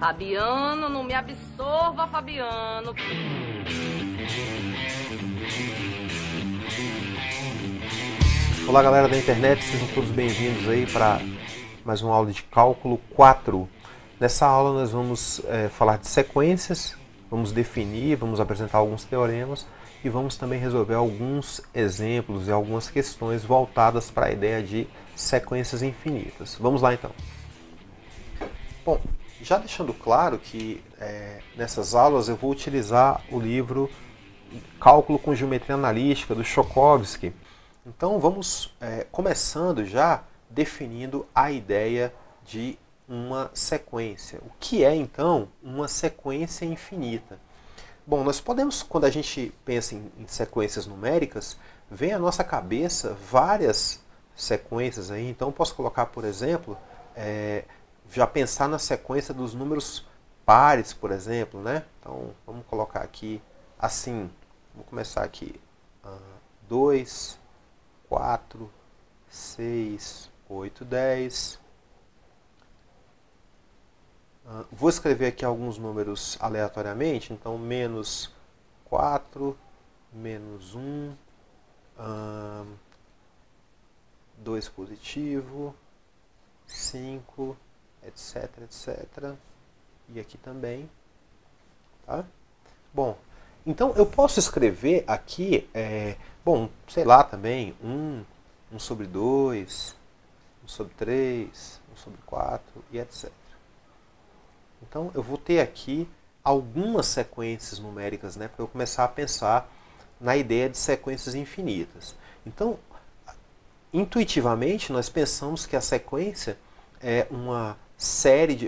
Fabiano, não me absorva, Fabiano. Olá, galera da internet, sejam todos bem-vindos aí para mais uma aula de cálculo 4. Nessa aula nós vamos falar de sequências, vamos definir, vamos apresentar alguns teoremas e vamos também resolver alguns exemplos e algumas questões voltadas para a ideia de sequências infinitas. Vamos lá então. Bom, já deixando claro que nessas aulas eu vou utilizar o livro Cálculo com Geometria Analítica, do Chokovsky. Então vamos começando já definindo a ideia de uma sequência. O que é então uma sequência infinita? Bom, nós podemos, quando a gente pensa em sequências numéricas, vem à nossa cabeça várias sequências aí. Então posso colocar, por exemplo, já pensar na sequência dos números pares, por exemplo, né? Então vamos colocar aqui assim, vamos começar aqui, 2, 4, 6, 8, 10. Vou escrever aqui alguns números aleatoriamente, então menos 4, menos 1, 2 positivo, 5, etc, etc. E aqui também. Tá? Bom, então eu posso escrever aqui, sei lá também, 1 sobre 2, 1 sobre 3, 1 sobre 4 e etc. Então eu vou ter aqui algumas sequências numéricas, né, para eu começar a pensar na ideia de sequências infinitas. Então, intuitivamente, nós pensamos que a sequência é uma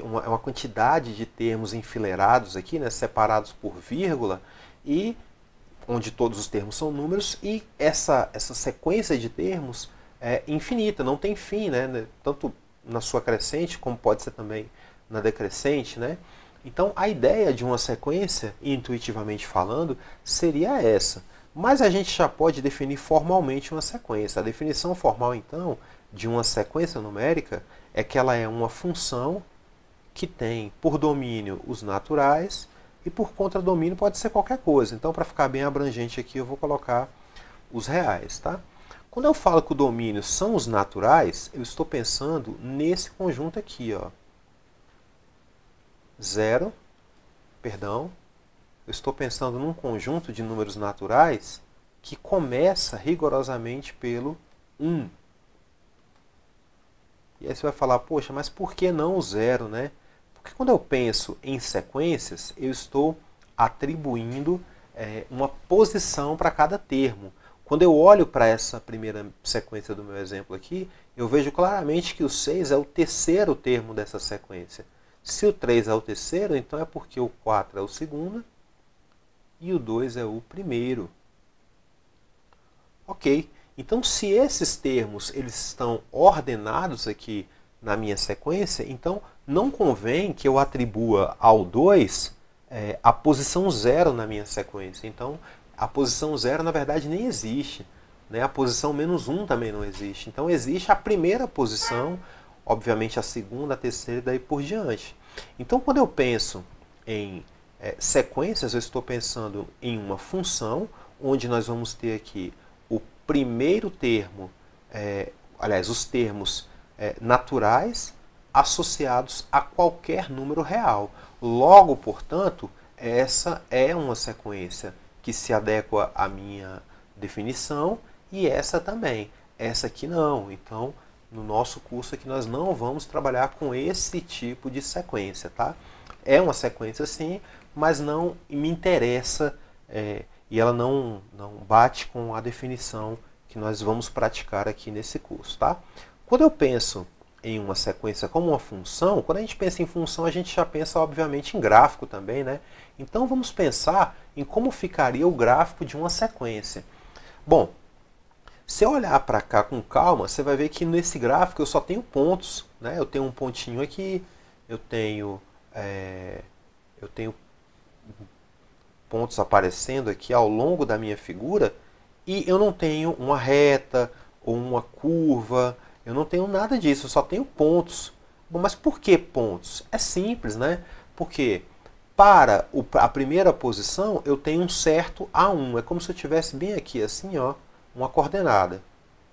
uma quantidade de termos enfileirados aqui, né, separados por vírgula, e onde todos os termos são números, e essa sequência de termos é infinita, não tem fim, né, tanto na sua crescente como pode ser também na decrescente, né? Então a ideia de uma sequência, intuitivamente falando, seria essa. Mas a gente já pode definir formalmente uma sequência. A definição formal, então, de uma sequência numérica é que ela é uma função que tem por domínio os naturais e por contradomínio pode ser qualquer coisa. Então, para ficar bem abrangente aqui, eu vou colocar os reais, tá? Quando eu falo que o domínio são os naturais, eu estou pensando nesse conjunto aqui, ó. Eu estou pensando num conjunto de números naturais que começa rigorosamente pelo 1. E aí você vai falar, poxa, mas por que não o 0, né? Porque quando eu penso em sequências, eu estou atribuindo uma posição para cada termo. Quando eu olho para essa primeira sequência do meu exemplo aqui, eu vejo claramente que o 6 é o terceiro termo dessa sequência. Se o 3 é o terceiro, então é porque o 4 é o segundo e o 2 é o primeiro. Ok, então se esses termos eles estão ordenados aqui na minha sequência, então não convém que eu atribua ao 2 a posição 0 na minha sequência. Então a posição 0 na verdade nem existe, né? A posição menos 1 também não existe. Então existe a primeira posição, obviamente a segunda, a terceira e daí por diante. Então quando eu penso em sequências, eu estou pensando em uma função, onde nós vamos ter aqui o primeiro termo, os termos naturais associados a qualquer número real. Logo, portanto, essa é uma sequência que se adequa à minha definição e essa também. Essa aqui não. Então, no nosso curso aqui nós não vamos trabalhar com esse tipo de sequência, tá? É uma sequência sim, mas não me interessa e ela não bate com a definição que nós vamos praticar aqui nesse curso, tá? Quando eu penso em uma sequência como uma função, quando a gente pensa em função, a gente já pensa obviamente em gráfico também, né? Então vamos pensar em como ficaria o gráfico de uma sequência. Bom, se eu olhar para cá com calma, você vai ver que nesse gráfico eu só tenho pontos, né? Eu tenho um pontinho aqui, eu tenho pontos aparecendo aqui ao longo da minha figura e eu não tenho uma reta ou uma curva, eu não tenho nada disso, eu só tenho pontos. Bom, mas por que pontos? É simples, né? Porque para a primeira posição eu tenho um certo A1. É como se eu tivesse bem aqui, assim, ó, uma coordenada.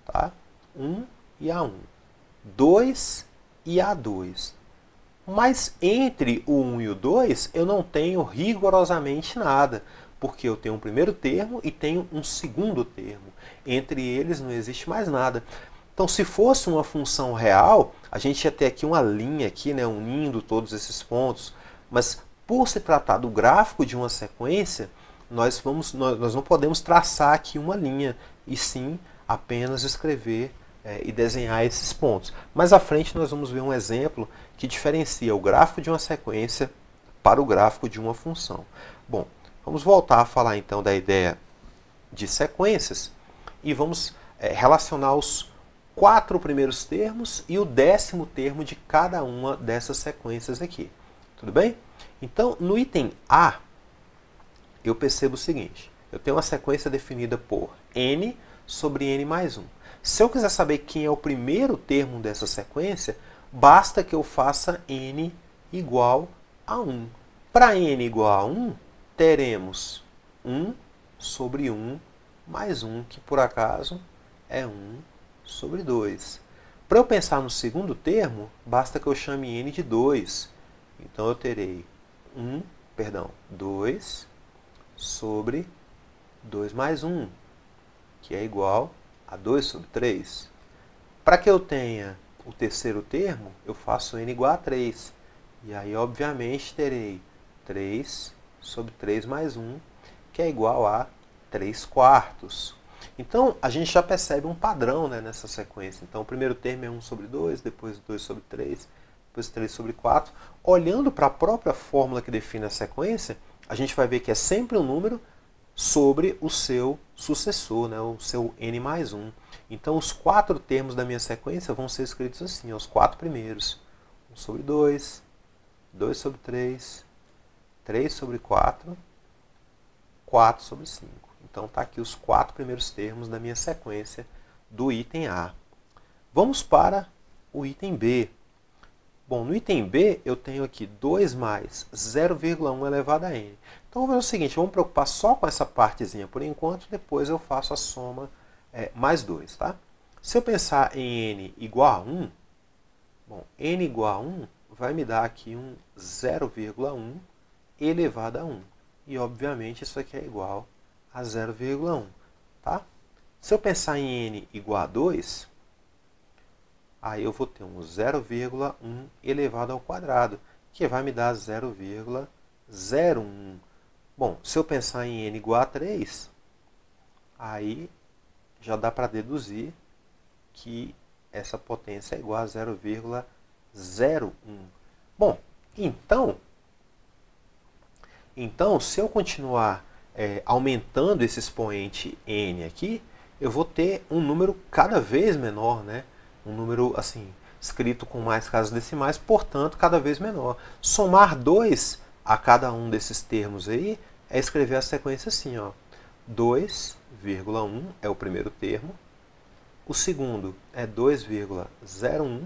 Tá? 1 e A1. 2 e A2. Mas entre o 1 e o 2 eu não tenho rigorosamente nada, porque eu tenho um primeiro termo e tenho um segundo termo. Entre eles não existe mais nada. Então, se fosse uma função real, a gente ia ter aqui uma linha aqui, né, unindo todos esses pontos. Mas por se tratar do gráfico de uma sequência, nós não podemos traçar aqui uma linha, e sim apenas escrever e desenhar esses pontos. Mais à frente nós vamos ver um exemplo que diferencia o gráfico de uma sequência para o gráfico de uma função. Bom, vamos voltar a falar então da ideia de sequências e vamos relacionar os 4 primeiros termos e o 10º termo de cada uma dessas sequências aqui. Tudo bem? Então, no item A, eu percebo o seguinte. Eu tenho uma sequência definida por n sobre n mais 1. Se eu quiser saber quem é o primeiro termo dessa sequência, basta que eu faça n igual a 1. Para n igual a 1, teremos 1 sobre 1 mais 1, que por acaso é 1 sobre 2. Para eu pensar no segundo termo, basta que eu chame n de 2. Então eu terei 2 sobre 2 mais 1, que é igual a 2 sobre 3. Para que eu tenha o terceiro termo, eu faço n igual a 3. E aí, obviamente, terei 3 sobre 3 mais 1, que é igual a 3 quartos. Então, a gente já percebe um padrão, né, nessa sequência. Então, o primeiro termo é 1 sobre 2, depois 2 sobre 3, depois 3 sobre 4. Olhando para a própria fórmula que define a sequência, a gente vai ver que é sempre um número sobre o seu sucessor, né, o seu n mais 1. Então, os 4 termos da minha sequência vão ser escritos assim, os 4 primeiros. 1 sobre 2, 2 sobre 3, 3 sobre 4, 4 sobre 5. Então, está aqui os 4 primeiros termos da minha sequência do item A. Vamos para o item B. Bom, no item B, eu tenho aqui 2 mais 0,1 elevado a n. Então, vamos fazer o seguinte, vamos preocupar só com essa partezinha por enquanto, depois eu faço a soma mais 2, tá? Se eu pensar em n igual a 1, bom, n igual a 1 vai me dar aqui um 0,1 elevado a 1. E, obviamente, isso aqui é igual a 0,1, tá? Se eu pensar em n igual a 2, aí eu vou ter um 0,1 elevado ao quadrado, que vai me dar 0,01. Bom, se eu pensar em n igual a 3, aí já dá para deduzir que essa potência é igual a 0,01. Bom, então, se eu continuar aumentando esse expoente n aqui, eu vou ter um número cada vez menor, né? Um número assim, escrito com mais casas decimais, portanto, cada vez menor. Somar 2 a cada um desses termos aí é escrever a sequência assim, ó. 2,1 é o primeiro termo, o segundo é 2,01,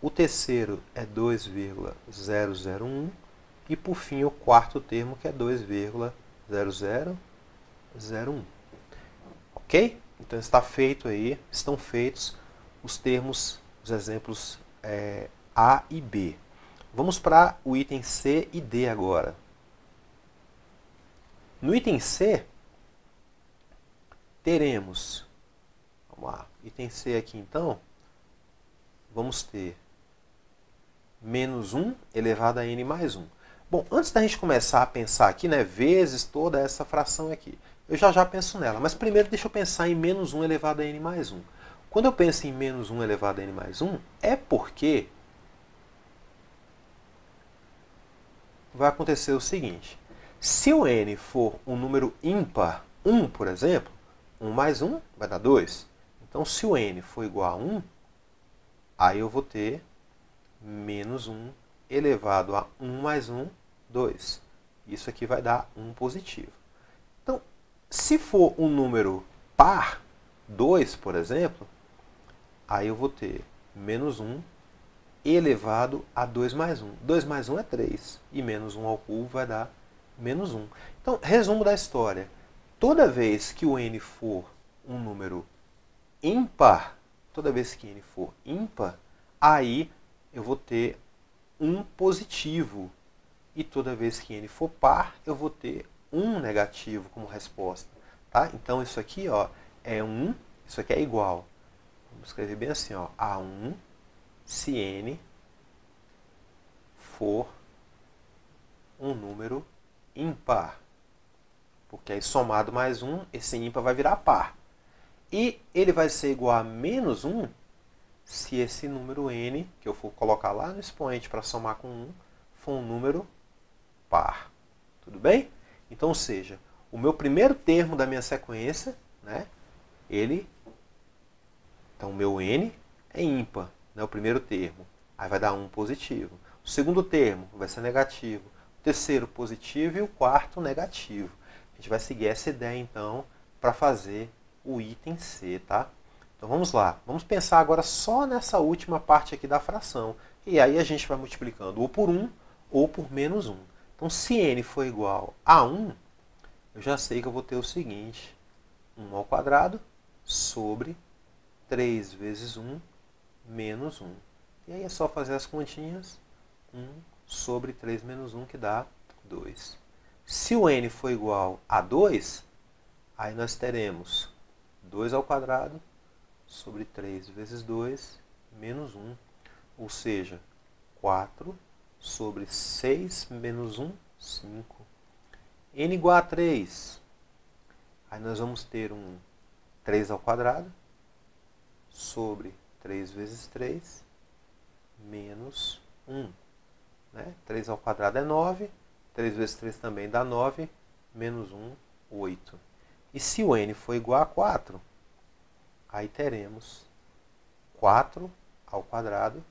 o terceiro é 2,001 e, por fim, o quarto termo, que é 2,0001. Ok? Então está feito aí, estão feitos os termos, os exemplos A e B. Vamos para o item C e D agora. No item C, teremos, vamos lá, item C aqui então, vamos ter menos 1 elevado a n mais 1. Bom, antes da gente começar a pensar aqui, né, vezes toda essa fração aqui, eu já penso nela, mas primeiro deixa eu pensar em menos 1 elevado a n mais 1. Quando eu penso em menos 1 elevado a n mais 1, é porque vai acontecer o seguinte. Se o n for um número ímpar, 1, por exemplo, 1 mais 1 vai dar 2. Então, se o n for igual a 1, aí eu vou ter menos 1 elevado a 1 mais 1, 2. Isso aqui vai dar 1 positivo. Então, se for um número par, 2, por exemplo, aí eu vou ter menos 1 elevado a 2 mais 1. 2 mais 1 é 3. E menos 1 ao cubo vai dar menos 1. Então, resumo da história. Toda vez que o n for um número ímpar, aí eu vou ter um positivo. E toda vez que n for par, eu vou ter um negativo como resposta. Tá? Então, isso aqui ó, é 1, isso aqui é igual. Vamos escrever bem assim, ó, a 1 se n for um número ímpar. Porque aí somado mais 1, esse ímpar vai virar par. E ele vai ser igual a menos 1 se esse número n, que eu for colocar lá no expoente para somar com 1, for um número par. Tudo bem? Então, ou seja, o meu primeiro termo da minha sequência, né, então o meu n é ímpar, né, o primeiro termo. Aí vai dar 1 positivo. O segundo termo vai ser negativo. O terceiro positivo e o quarto negativo. A gente vai seguir essa ideia, então, para fazer o item C, tá? Então vamos lá. Vamos pensar agora só nessa última parte aqui da fração. E aí a gente vai multiplicando ou por 1 ou por menos 1. Então, se n for igual a 1, eu já sei que eu vou ter o seguinte. 1 ao quadrado sobre 3 vezes 1 menos 1. E aí é só fazer as continhas. 1 sobre 3 menos 1, que dá 2. Se o n for igual a 2, aí nós teremos 2 ao quadrado sobre 3 vezes 2 menos 1. Ou seja, 4 sobre 6 menos 1, 5. n igual a 3. Aí nós vamos ter um 3 ao quadrado sobre 3 vezes 3 menos 1. Né? 3 ao quadrado é 9. 3 vezes 3 também dá 9. Menos 1, 8. E se o n for igual a 4, aí teremos 4 ao quadrado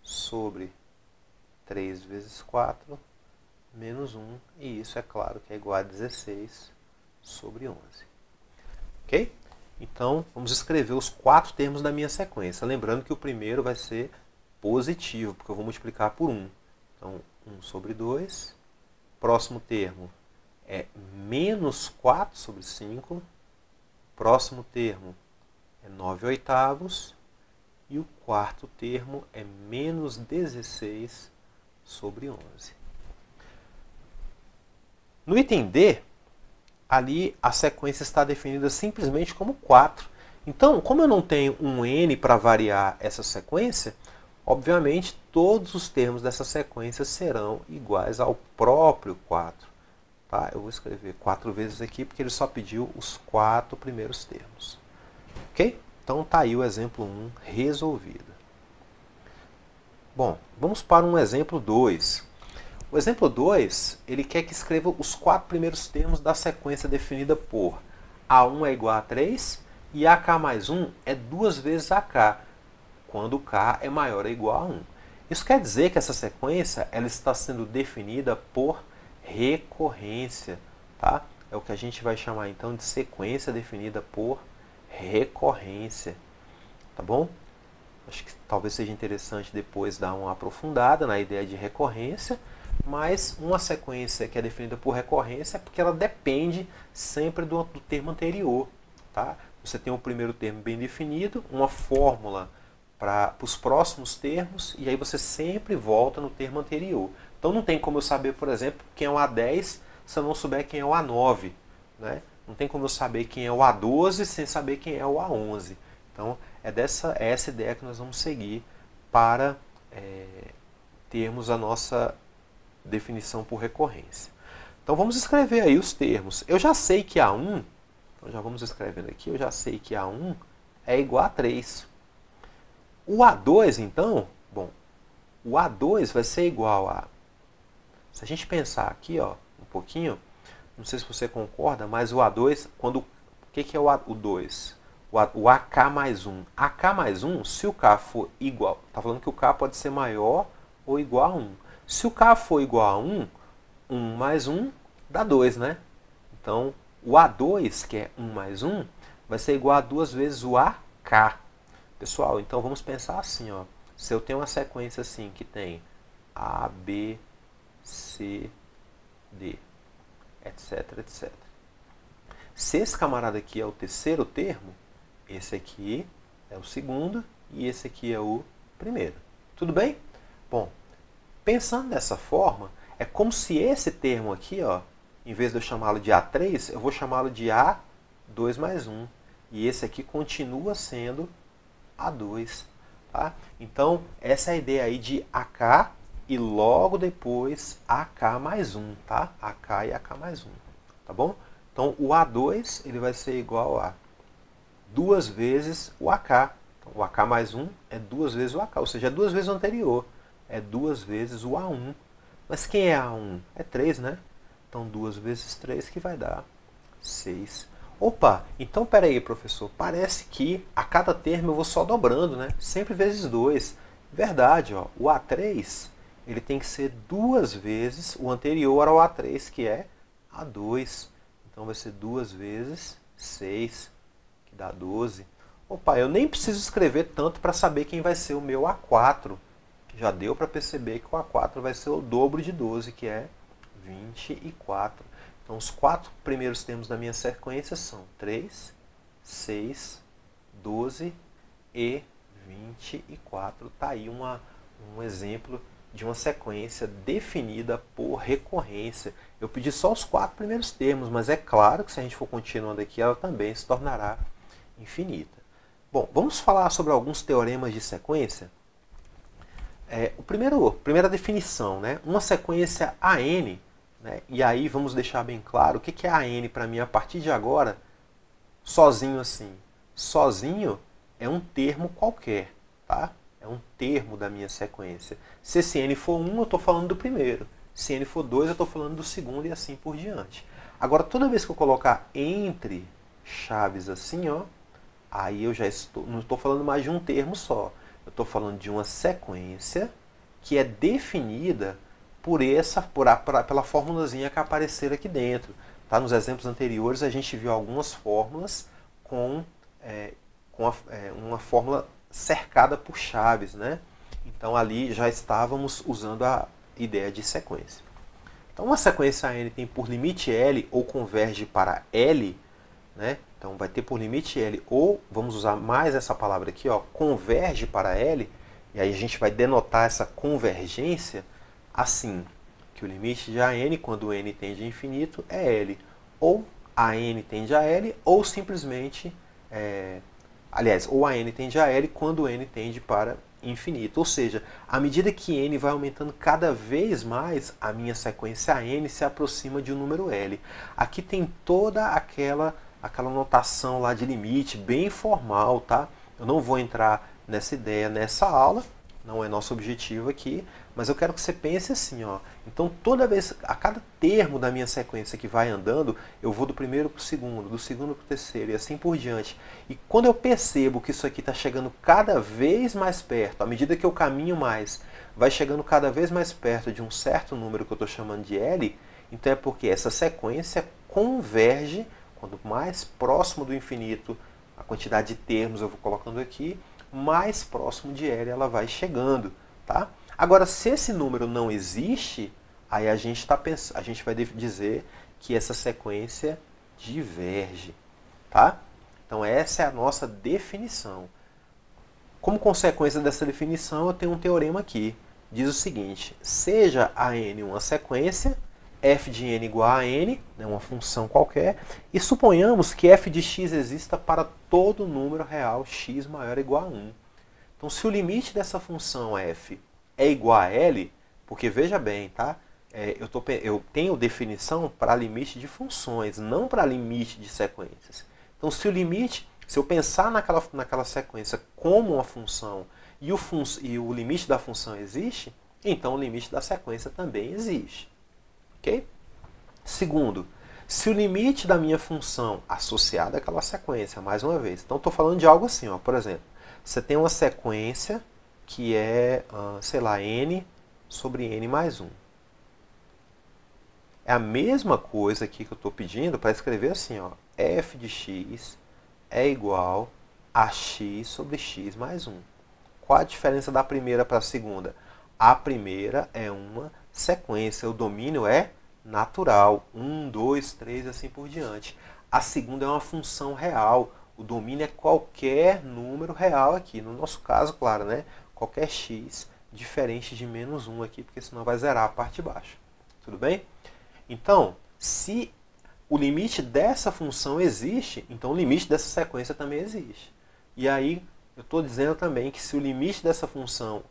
sobre 3 vezes 4 menos 1. E isso é claro que é igual a 16 sobre 11. Ok? Então, vamos escrever os 4 termos da minha sequência. Lembrando que o primeiro vai ser positivo, porque eu vou multiplicar por 1. Então, 1 sobre 2. Próximo termo é menos 4 sobre 5. Próximo termo é 9 oitavos. E o quarto termo é menos 16 sobre 11. No item D, ali a sequência está definida simplesmente como 4. Então, como eu não tenho um n para variar essa sequência, obviamente todos os termos dessa sequência serão iguais ao próprio 4. Tá? Eu vou escrever 4 vezes aqui porque ele só pediu os 4 primeiros termos. Ok? Então está aí o exemplo 1 resolvido. Bom, vamos para um exemplo 2. O exemplo 2, ele quer que escreva os 4 primeiros termos da sequência definida por A1 é igual a 3 e AK mais 1 é 2 vezes AK, quando K é maior ou igual a 1. Isso quer dizer que essa sequência ela está sendo definida por recorrência. Tá? É o que a gente vai chamar então de sequência definida por recorrência. Tá bom? Acho que talvez seja interessante depois dar uma aprofundada na ideia de recorrência, mas uma sequência que é definida por recorrência é porque ela depende sempre do termo anterior. Tá? Você tem o primeiro termo bem definido, uma fórmula para os próximos termos, e aí você sempre volta no termo anterior. Então não tem como eu saber, por exemplo, quem é o A10 se eu não souber quem é o A9. Né? Não tem como eu saber quem é o A12 sem saber quem é o A11. Então é essa ideia que nós vamos seguir para termos a nossa definição por recorrência. Então vamos escrever aí os termos. Eu já sei que A1, então já vamos escrevendo aqui, eu já sei que A1 é igual a 3. O A2, então, bom, o A2 vai ser igual a... Se a gente pensar aqui, ó, um pouquinho, não sei se você concorda, mas o A2, quando... O que é o 2? O AK mais 1. AK mais 1, se o K for igual... Está falando que o K pode ser maior ou igual a 1. Se o K for igual a 1, 1 mais 1 dá 2, né? Então, o A2, que é 1 mais 1, vai ser igual a 2 vezes o AK. Pessoal, então vamos pensar assim, ó. Se eu tenho uma sequência assim que tem A, B, C, D, etc, etc. Se esse camarada aqui é o terceiro termo, esse aqui é o segundo e esse aqui é o primeiro. Tudo bem? Bom, pensando dessa forma, é como se esse termo aqui, ó, em vez de eu chamá-lo de A3, eu vou chamá-lo de A2 mais 1. E esse aqui continua sendo A2. Tá? Então, essa é a ideia aí de AK e logo depois AK mais 1. Tá? AK e AK mais 1. Tá bom? Então, o A2 ele vai ser igual a 2 vezes o AK. Então, o AK mais 1 é 2 vezes o AK, ou seja, é 2 vezes o anterior. É 2 vezes o A1. Mas quem é A1? É 3, né? Então, 2 vezes 3 que vai dar 6. Opa, então peraí, professor, parece que a cada termo eu vou só dobrando, né? Sempre vezes 2. Verdade, ó, o A3 ele tem que ser 2 vezes o anterior ao A3, que é A2. Então vai ser 2 vezes 6, que dá 12. Opa, eu nem preciso escrever tanto para saber quem vai ser o meu A4. Já deu para perceber que o A4 vai ser o dobro de 12, que é 24. Então, os 4 primeiros termos da minha sequência são 3, 6, 12 e 24. Está aí um exemplo de uma sequência definida por recorrência. Eu pedi só os 4 primeiros termos, mas é claro que se a gente for continuando aqui, ela também se tornará infinita. Bom, vamos falar sobre alguns teoremas de sequência? Primeira definição, né? Uma sequência AN, né? E aí vamos deixar bem claro o que é AN para mim a partir de agora, sozinho assim. Sozinho é um termo qualquer, tá? É um termo da minha sequência. Se esse N for 1, eu estou falando do primeiro. Se N for 2, eu estou falando do segundo e assim por diante. Agora, toda vez que eu colocar entre chaves assim, ó, aí eu já não estou falando mais de um termo só. Eu estou falando de uma sequência que é definida pela formulazinha que aparecer aqui dentro. Tá? Nos exemplos anteriores a gente viu algumas fórmulas com uma fórmula cercada por chaves, né? Então ali já estávamos usando a ideia de sequência. Então uma sequência AN tem por limite L ou converge para L, né? Então vai ter por limite L, ou vamos usar mais essa palavra aqui, ó, converge para L, e aí a gente vai denotar essa convergência assim, que o limite de AN, quando N tende a infinito, é L. Ou AN tende a L, ou simplesmente, ou AN tende a L quando N tende para infinito. Ou seja, à medida que N vai aumentando cada vez mais, a minha sequência AN se aproxima de um número L. Aqui tem toda aquela notação lá de limite, bem formal, tá? Eu não vou entrar nessa ideia nessa aula, não é nosso objetivo aqui, mas eu quero que você pense assim, ó. Então toda vez, a cada termo da minha sequência que vai andando, eu vou do primeiro para o segundo, do segundo para o terceiro e assim por diante. E quando eu percebo que isso aqui está chegando cada vez mais perto, à medida que eu caminho mais, vai chegando cada vez mais perto de um certo número que eu estou chamando de L, então é porque essa sequência converge. Quanto mais próximo do infinito, a quantidade de termos eu vou colocando aqui, mais próximo de L ela vai chegando. Tá? Agora, se esse número não existe, aí a gente vai dizer que essa sequência diverge. Tá? Então essa é a nossa definição. Como consequência dessa definição, eu tenho um teorema aqui. Diz o seguinte: seja a n uma sequência, f de n igual a n, né, uma função qualquer, e suponhamos que f de x exista para todo número real x maior ou igual a 1. Então, se o limite dessa função f é igual a L, porque veja bem, tá? Eu tenho definição para limite de funções, não para limite de sequências. Então, se eu pensar naquela sequência como uma função e o limite da função existe, então o limite da sequência também existe. Ok? Segundo, se o limite da minha função associada àquela sequência, mais uma vez, então estou falando de algo assim, ó, por exemplo, você tem uma sequência que é, sei lá, n sobre n mais 1. É a mesma coisa aqui que eu estou pedindo para escrever assim, ó, f de x é igual a x sobre x mais 1. Qual a diferença da primeira para a segunda? A primeira é uma sequência, o domínio é natural, 1, 2, 3 e assim por diante. A segunda é uma função real, o domínio é qualquer número real aqui. No nosso caso, claro, né? Qualquer x diferente de menos 1 aqui, porque senão vai zerar a parte de baixo. Tudo bem? Então, se o limite dessa função existe, então o limite dessa sequência também existe. E aí, eu estou dizendo também que se o limite dessa função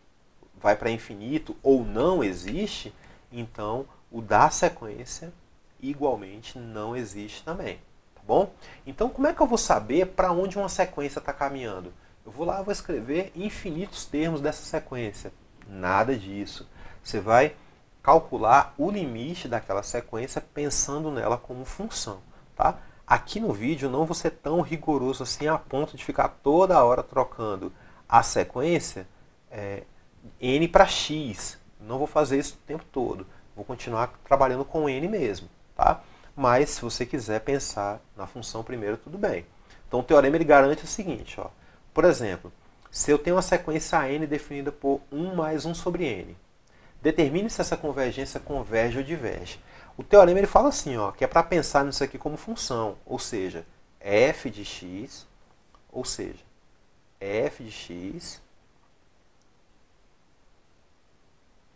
vai para infinito ou não existe, então o da sequência igualmente não existe também. Tá bom? Então, como é que eu vou saber para onde uma sequência está caminhando? Eu vou lá e vou escrever infinitos termos dessa sequência. Nada disso. Você vai calcular o limite daquela sequência pensando nela como função. Tá? Aqui no vídeo não vou ser tão rigoroso assim a ponto de ficar toda hora trocando a sequência n para x. Não vou fazer isso o tempo todo. Vou continuar trabalhando com n mesmo. Tá? Mas se você quiser pensar na função primeiro, tudo bem. Então o teorema ele garante o seguinte. Ó. Por exemplo, se eu tenho uma sequência n definida por 1 mais 1 sobre n, determine se essa convergência converge ou diverge. O teorema ele fala assim, ó, que é para pensar nisso aqui como função, ou seja, f de x,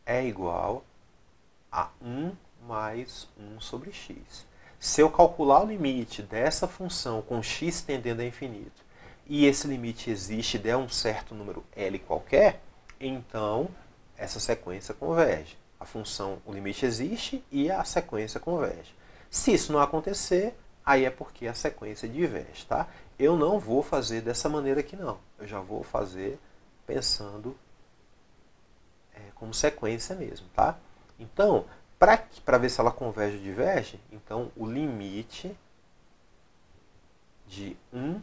é igual a 1 mais 1 sobre x. Se eu calcular o limite dessa função com x tendendo a infinito, e esse limite existe e der um certo número L qualquer, então essa sequência converge. A função, o limite existe e a sequência converge. Se isso não acontecer, aí é porque a sequência diverge. Tá? Eu não vou fazer dessa maneira aqui não. Eu já vou fazer pensando como sequência mesmo. Tá? Então, para ver se ela converge ou diverge, então o limite de 1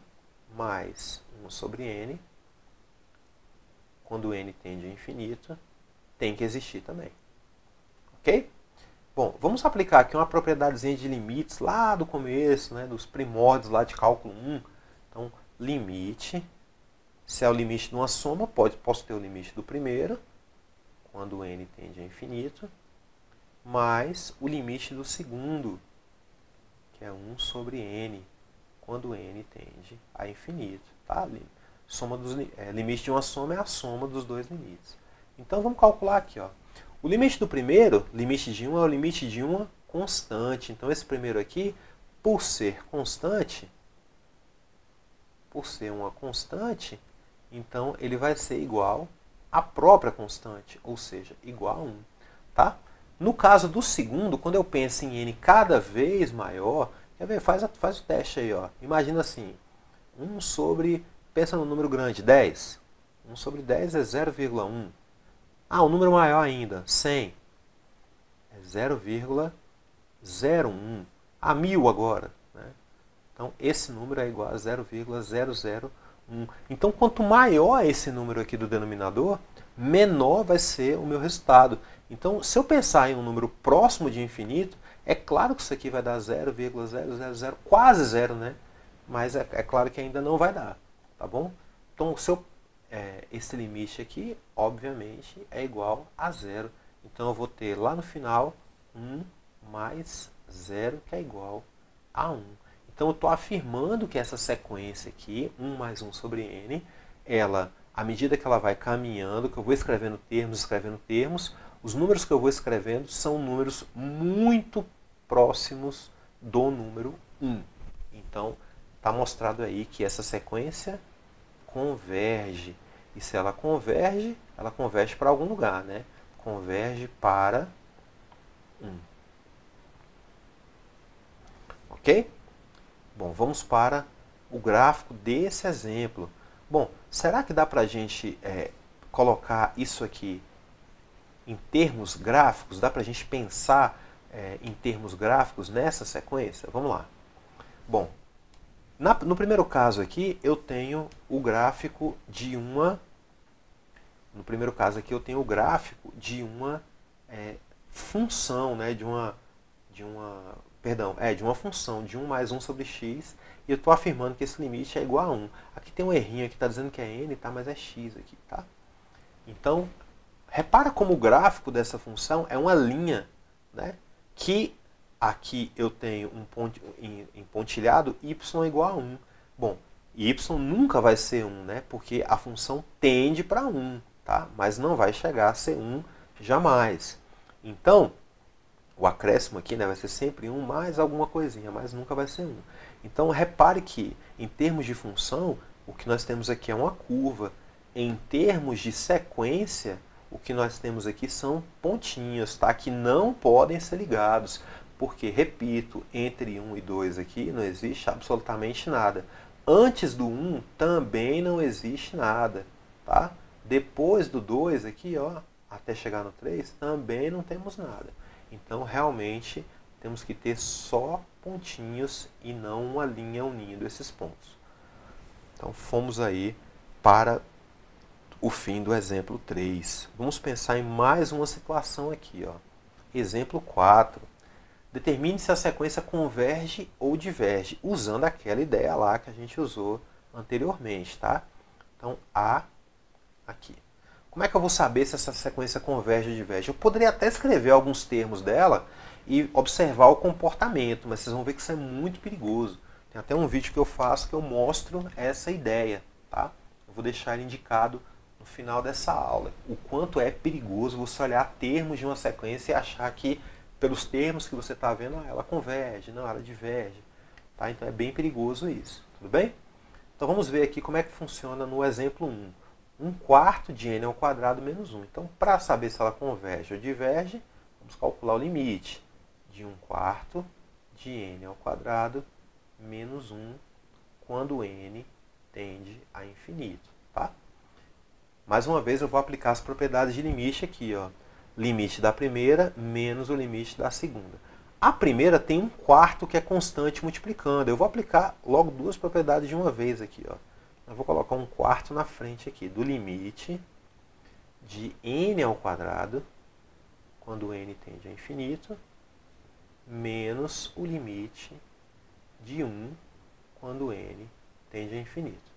mais 1 sobre n, quando n tende a infinito, tem que existir também. Ok? Bom, vamos aplicar aqui uma propriedadezinha de limites lá do começo, né, dos primórdios lá de cálculo 1. Então, limite, se é o limite de uma soma, posso ter o limite do primeiro, quando n tende a infinito, mais o limite do segundo, que é 1 sobre n, quando n tende a infinito. Tá? Limite de uma soma é a soma dos dois limites. Então vamos calcular aqui. Ó. O limite do primeiro, limite de 1, é o limite de uma constante. Então esse primeiro aqui, por ser constante, por ser uma constante, então ele vai ser igual à própria constante, ou seja, igual a 1. Tá? No caso do segundo, quando eu penso em n cada vez maior, quer ver? Faz o teste aí. Ó. Imagina assim, 1 sobre, pensa no número grande, 10. 1 sobre 10 é 0,1. Ah, um número maior ainda, 100. É 0,01. A 1000 agora. Né? Então, esse número é igual a 0,001. Então, quanto maior esse número aqui do denominador, menor vai ser o meu resultado. Então, se eu pensar em um número próximo de infinito, é claro que isso aqui vai dar 0,000, quase zero, né? Mas é claro que ainda não vai dar. Tá bom? Então, esse limite aqui, obviamente, é igual a zero. Então, eu vou ter lá no final 1 mais 0, que é igual a 1. Então, eu estou afirmando que essa sequência aqui, 1 mais 1 sobre n, ela, à medida que ela vai caminhando, que eu vou escrevendo termos, os números que eu vou escrevendo são números muito próximos do número 1. Então, está mostrado aí que essa sequência converge. E se ela converge para algum lugar, né? Converge para 1. Ok? Bom, vamos para o gráfico desse exemplo. Bom, será que dá para a gente colocar isso aqui em termos gráficos? Dá para a gente pensar em termos gráficos nessa sequência? Vamos lá. Bom, no primeiro caso aqui, eu tenho o gráfico de uma... No primeiro caso aqui, eu tenho o gráfico de uma função, né? de uma função de 1 mais 1 sobre x, e eu estou afirmando que esse limite é igual a 1. Aqui tem um errinho que está dizendo que é n, tá? Mas é x aqui. Tá? Então, repara como o gráfico dessa função é uma linha, né? Que aqui eu tenho em pontilhado y igual a 1. Bom, y nunca vai ser 1, né? Porque a função tende para 1, tá? Mas não vai chegar a ser 1 jamais. Então, o acréscimo aqui, né, vai ser sempre 1 mais alguma coisinha, mas nunca vai ser 1. Então, repare que, em termos de função, o que nós temos aqui é uma curva. Em termos de sequência, o que nós temos aqui são pontinhos, tá? Que não podem ser ligados. Porque, repito, entre 1 e 2 aqui não existe absolutamente nada. Antes do 1 também não existe nada, tá? Depois do 2 aqui, ó, até chegar no 3, também não temos nada. Então, realmente, temos que ter só pontinhos e não uma linha unindo esses pontos. Então, fomos aí para o fim do exemplo 3. Vamos pensar em mais uma situação aqui, ó. Exemplo 4. Determine se a sequência converge ou diverge, usando aquela ideia lá que a gente usou anteriormente, tá? Então, A aqui. Como é que eu vou saber se essa sequência converge ou diverge? Eu poderia até escrever alguns termos dela e observar o comportamento, mas vocês vão ver que isso é muito perigoso. Tem até um vídeo que eu faço que eu mostro essa ideia, tá? Eu vou deixar ele indicado no final dessa aula. O quanto é perigoso você olhar termos de uma sequência e achar que pelos termos que você está vendo, ela converge, não, ela diverge. Tá? Então é bem perigoso isso. Tudo bem? Então vamos ver aqui como é que funciona no exemplo 1. 1/4 de n ao quadrado menos 1. Então, para saber se ela converge ou diverge, vamos calcular o limite de 1/4 de n ao quadrado menos 1 quando n tende a infinito. Tá? Mais uma vez, eu vou aplicar as propriedades de limite aqui, ó. Limite da primeira menos o limite da segunda. A primeira tem 1/4 que é constante multiplicando. Eu vou aplicar logo duas propriedades de uma vez aqui, ó. Eu vou colocar 1/4 na frente aqui do limite de n ao quadrado, quando n tende a infinito, menos o limite de 1 quando n tende a infinito.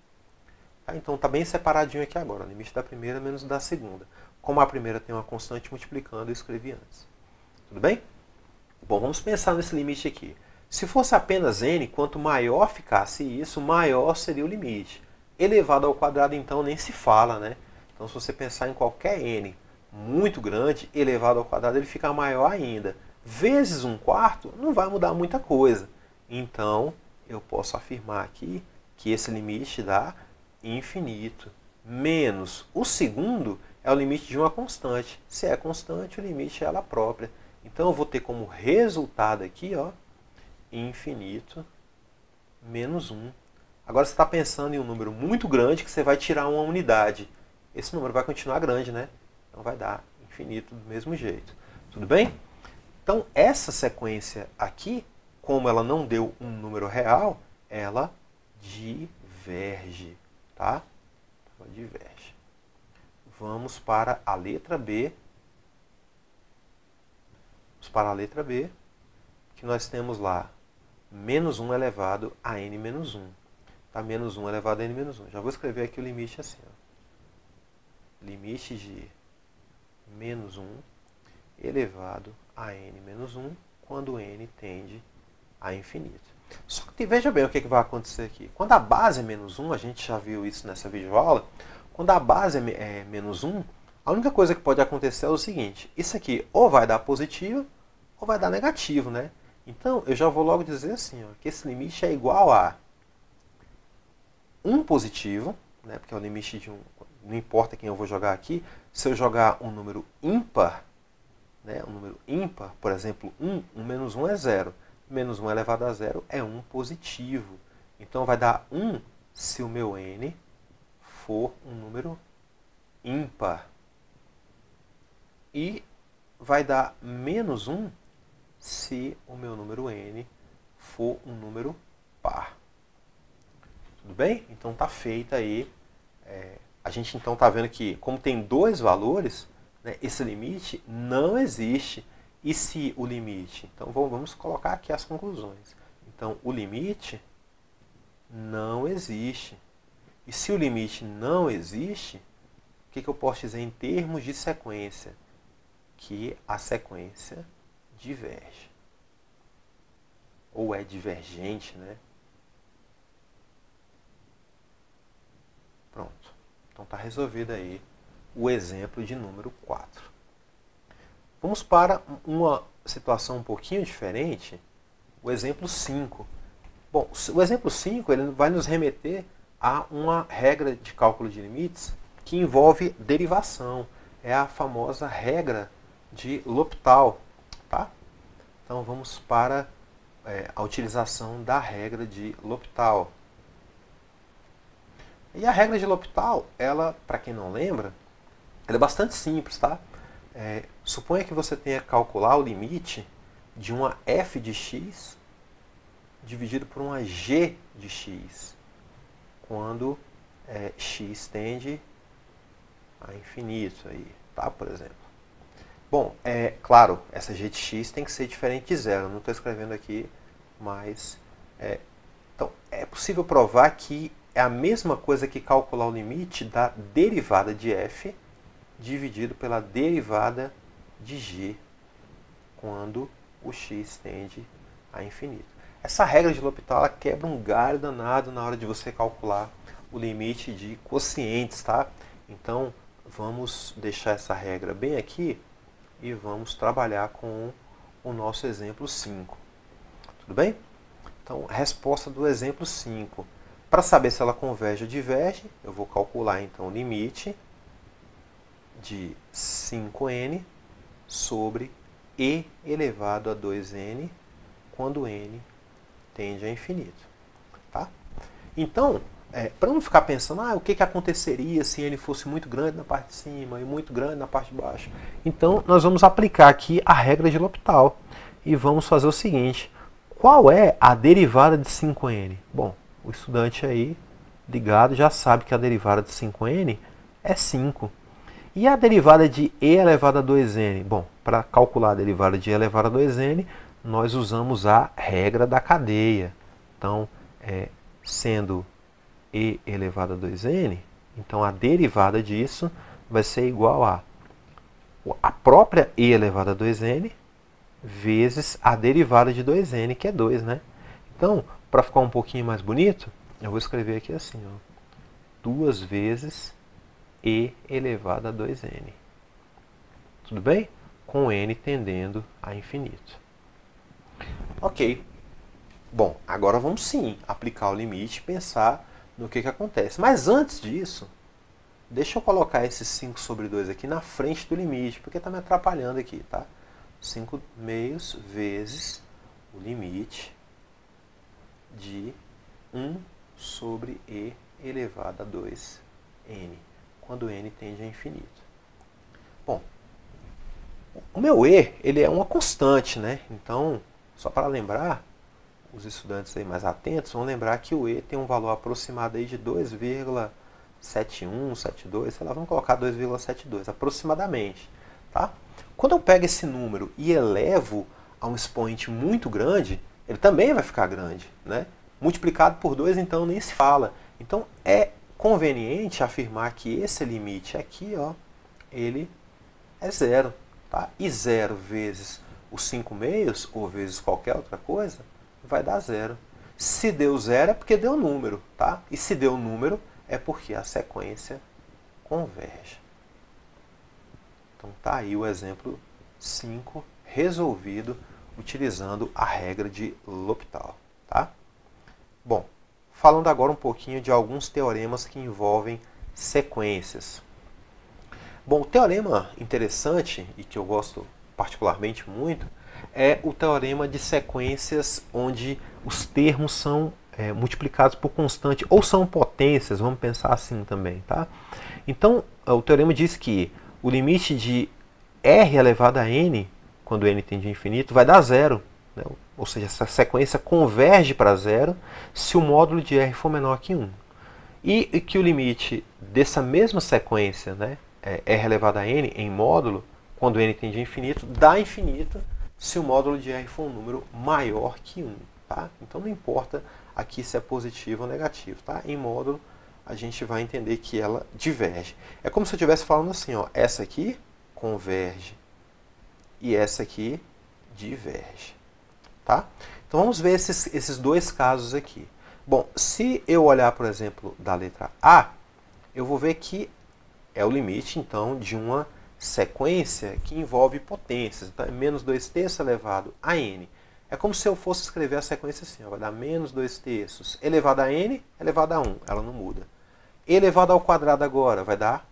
Tá? Então está bem separadinho aqui agora, o limite da primeira menos da segunda. Como a primeira tem uma constante multiplicando, eu escrevi antes. Tudo bem? Bom, vamos pensar nesse limite aqui. Se fosse apenas n, quanto maior ficasse isso, maior seria o limite. Elevado ao quadrado, então, nem se fala, né? Então, se você pensar em qualquer n muito grande, elevado ao quadrado, ele fica maior ainda. Vezes 1/4 não vai mudar muita coisa. Então, eu posso afirmar aqui que esse limite dá infinito. Menos o segundo é o limite de uma constante. Se é constante, o limite é ela própria. Então, eu vou ter como resultado aqui, ó, infinito menos 1. Agora você está pensando em um número muito grande que você vai tirar uma unidade. Esse número vai continuar grande, né? Então vai dar infinito do mesmo jeito. Tudo bem? Então essa sequência aqui, como ela não deu um número real, ela diverge, tá? Ela diverge. Vamos para a letra B. Vamos para a letra B, que nós temos lá menos 1 elevado a n menos 1. Tá? Menos 1 elevado a n menos 1. Já vou escrever aqui o limite assim. Ó. Limite de menos 1 elevado a n menos 1 quando n tende a infinito. Só que veja bem o que vai acontecer aqui. Quando a base é menos 1, a gente já viu isso nessa videoaula, quando a base é menos 1, a única coisa que pode acontecer é o seguinte, isso aqui ou vai dar positivo ou vai dar negativo, né? Então, eu já vou logo dizer assim, ó, que esse limite é igual a 1 positivo, né, porque é o limite de 1, não importa quem eu vou jogar aqui, se eu jogar um número ímpar, né, um número ímpar, por exemplo, 1 menos 1 é 0, menos 1 elevado a 0 é 1 positivo. Então vai dar 1 se o meu n for um número ímpar. E vai dar menos 1 se o meu número n for um número par. Tudo bem? Então está feita aí. A gente então está vendo que, como tem dois valores, né, esse limite não existe. E se o limite... Então vamos colocar aqui as conclusões. Então o limite não existe. E se o limite não existe, que eu posso dizer em termos de sequência? Que a sequência diverge. Ou é divergente, né? Pronto. Então está resolvido aí o exemplo de número 4. Vamos para uma situação um pouquinho diferente, o exemplo 5. Bom, o exemplo 5 ele vai nos remeter a uma regra de cálculo de limites que envolve derivação. É a famosa regra de L'Hopital. Tá? Então vamos para a utilização da regra de L'Hopital. E a regra de L'Hopital, ela, para quem não lembra, ela é bastante simples, tá? Suponha que você tenha que calcular o limite de uma f de x dividido por uma g de x, quando x tende a infinito, aí, tá? Por exemplo. Bom, claro, essa g de x tem que ser diferente de zero. Não estou escrevendo aqui, mas... então, é possível provar que é a mesma coisa que calcular o limite da derivada de f dividido pela derivada de g, quando o x tende a infinito. Essa regra de L'Hopital ela quebra um galho danado na hora de você calcular o limite de quocientes, tá? Então, vamos deixar essa regra bem aqui e vamos trabalhar com o nosso exemplo 5. Tudo bem? Então, a resposta do exemplo 5. Para saber se ela converge ou diverge, eu vou calcular então o limite de 5n sobre e elevado a 2n quando n tende a infinito. Tá? Então, para não ficar pensando, o que aconteceria se n fosse muito grande na parte de cima e muito grande na parte de baixo? Então, nós vamos aplicar aqui a regra de L'Hopital e vamos fazer o seguinte. Qual é a derivada de 5n? Bom, o estudante aí ligado já sabe que a derivada de 5n é 5. E a derivada de e elevado a 2n? Bom, para calcular a derivada de e elevado a 2n, nós usamos a regra da cadeia. Então, sendo e elevado a 2n, então a derivada disso vai ser igual a própria e elevado a 2n vezes a derivada de 2n, que é 2, né? Então, para ficar um pouquinho mais bonito, eu vou escrever aqui assim, 2 vezes e elevado a 2n. Tudo bem? Com n tendendo a infinito. Ok. Bom, agora vamos sim aplicar o limite e pensar no que acontece. Mas antes disso, deixa eu colocar esse 5 sobre 2 aqui na frente do limite, porque está me atrapalhando aqui, tá? 5 meios vezes o limite de 1 sobre e elevado a 2n, quando n tende a infinito. Bom, o meu e ele é uma constante, né? Então, só para lembrar, os estudantes aí mais atentos vão lembrar que o e tem um valor aproximado aí de 2,71, 72, sei lá, vamos colocar 2,72 aproximadamente, tá? Quando eu pego esse número e elevo a um expoente muito grande, ele também vai ficar grande, né? Multiplicado por 2, então, nem se fala. Então, é conveniente afirmar que esse limite aqui, ele é zero. Tá? E 0 vezes os 5 meios, ou vezes qualquer outra coisa, vai dar zero. Se deu zero é porque deu número. Tá? E se deu número é porque a sequência converge. Então, tá aí o exemplo 5 resolvido utilizando a regra de L'Hopital. Tá? Bom, falando agora um pouquinho de alguns teoremas que envolvem sequências. Bom, o teorema interessante, e que eu gosto particularmente muito, é o teorema de sequências onde os termos são multiplicados por constante, ou são potências, vamos pensar assim também. Tá? Então, o teorema diz que o limite de r elevado a n, quando n tende a infinito, vai dar zero. Né? Ou seja, essa sequência converge para zero se o módulo de r for menor que 1. E que o limite dessa mesma sequência, né, r elevado a n em módulo, quando n tende a infinito, dá infinito se o módulo de r for um número maior que 1. Tá? Então não importa aqui se é positivo ou negativo. Tá? Em módulo, a gente vai entender que ela diverge. É como se eu estivesse falando assim, ó, essa aqui converge e essa aqui diverge. Tá? Então vamos ver esses dois casos aqui. Bom, se eu olhar, por exemplo, da letra A, eu vou ver que é o limite, então, de uma sequência que envolve potências. Então, é menos 2/3 elevado a n. É como se eu fosse escrever a sequência assim, ó, vai dar menos 2/3 elevado a n elevado a 1, ela não muda. Elevado ao quadrado agora vai dar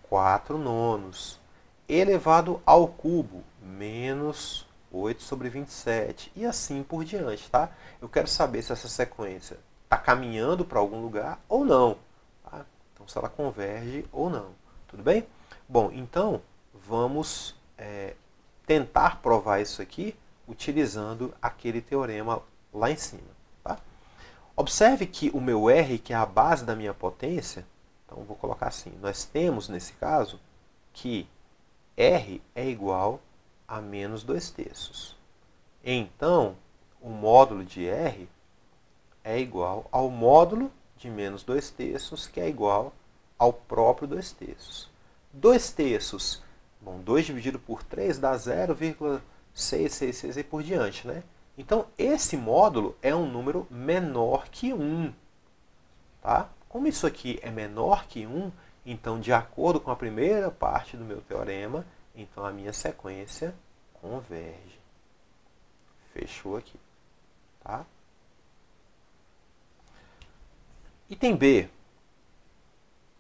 4 nonos. Elevado ao cubo, menos 8/27. E assim por diante, tá? Eu quero saber se essa sequência está caminhando para algum lugar ou não. Tá? Então, se ela converge ou não. Tudo bem? Bom, então, vamos tentar provar isso aqui utilizando aquele teorema lá em cima. Tá? Observe que o meu R, que é a base da minha potência, então vou colocar assim, nós temos, nesse caso, que R é igual a menos 2/3. Então, o módulo de R é igual ao módulo de menos 2/3, que é igual ao próprio 2/3. 2/3, bom, 2 dividido por 3 dá 0,666 e por diante, né? Então, esse módulo é um número menor que 1. Tá? Como isso aqui é menor que 1, então, de acordo com a primeira parte do meu teorema, então a minha sequência converge. Fechou aqui. Tá? Item B.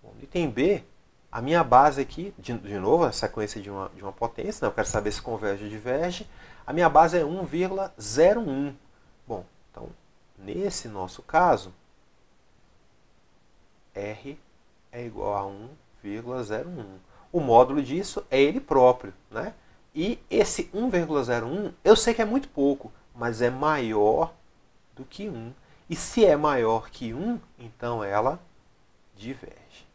Bom, item B, a minha base aqui, de novo, a sequência de uma potência, né? Eu quero saber se converge ou diverge. A minha base é 1,01. Bom, então, nesse nosso caso, R é igual a 1,01. O módulo disso é ele próprio, né? E esse 1,01, eu sei que é muito pouco, mas é maior do que 1. E se é maior que 1, então ela diverge.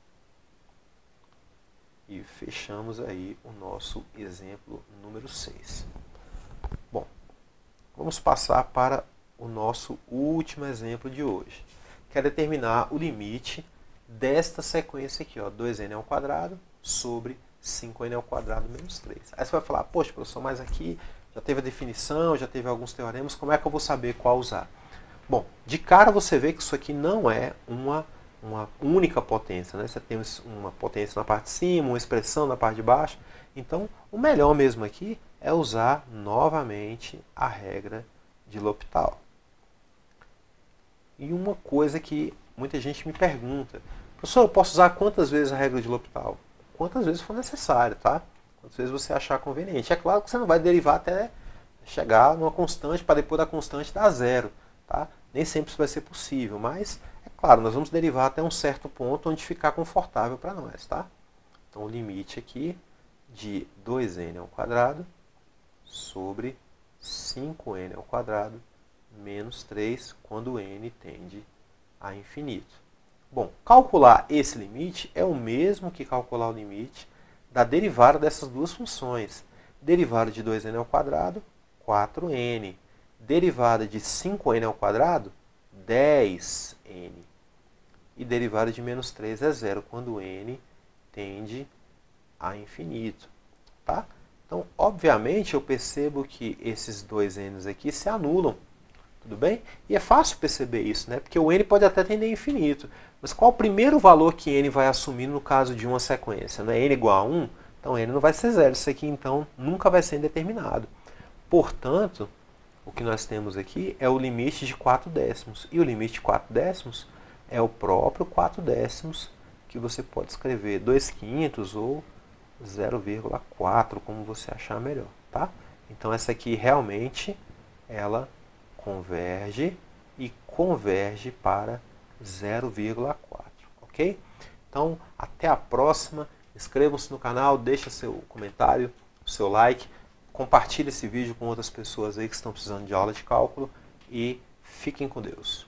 E fechamos aí o nosso exemplo número 6. Bom, vamos passar para o nosso último exemplo de hoje, que é determinar o limite desta sequência aqui, ó, 2n ao quadrado sobre 5n ao quadrado menos 3. Aí você vai falar, poxa, professor, mas aqui já teve a definição, já teve alguns teoremas, como é que eu vou saber qual usar? Bom, de cara você vê que isso aqui não é uma única potência, né? Você tem uma potência na parte de cima, uma expressão na parte de baixo. Então, o melhor mesmo aqui é usar novamente a regra de L'Hopital. E uma coisa que muita gente me pergunta, professor, eu posso usar quantas vezes a regra de L'Hopital? Quantas vezes for necessário, tá? Quantas vezes você achar conveniente. É claro que você não vai derivar até chegar numa constante para depois da constante dar zero, tá? Nem sempre isso vai ser possível, mas é claro, nós vamos derivar até um certo ponto onde ficar confortável para nós, tá? Então o limite aqui de 2n ao quadrado sobre 5n ao quadrado menos 3 quando n tende a infinito. Bom, calcular esse limite é o mesmo que calcular o limite da derivada dessas duas funções. Derivada de 2n ao quadrado, 4n. Derivada de 5n ao quadrado, 10n. E derivada de menos 3 é zero, quando n tende a infinito. Tá? Então, obviamente, eu percebo que esses dois n's aqui se anulam. Tudo bem? E é fácil perceber isso, né? Porque o n pode até tender a infinito. Mas qual o primeiro valor que n vai assumir no caso de uma sequência? Não é n igual a 1? Então n não vai ser zero. Isso aqui, então, nunca vai ser indeterminado. Portanto, o que nós temos aqui é o limite de 4/10. E o limite de 4/10 é o próprio 4/10, que você pode escrever 2/5 ou 0,4, como você achar melhor. Tá? Então, essa aqui realmente, ela converge e converge para 0,4, ok? Então, até a próxima. Inscrevam-se no canal, deixa seu comentário, seu like, compartilhe esse vídeo com outras pessoas aí que estão precisando de aula de cálculo e fiquem com Deus.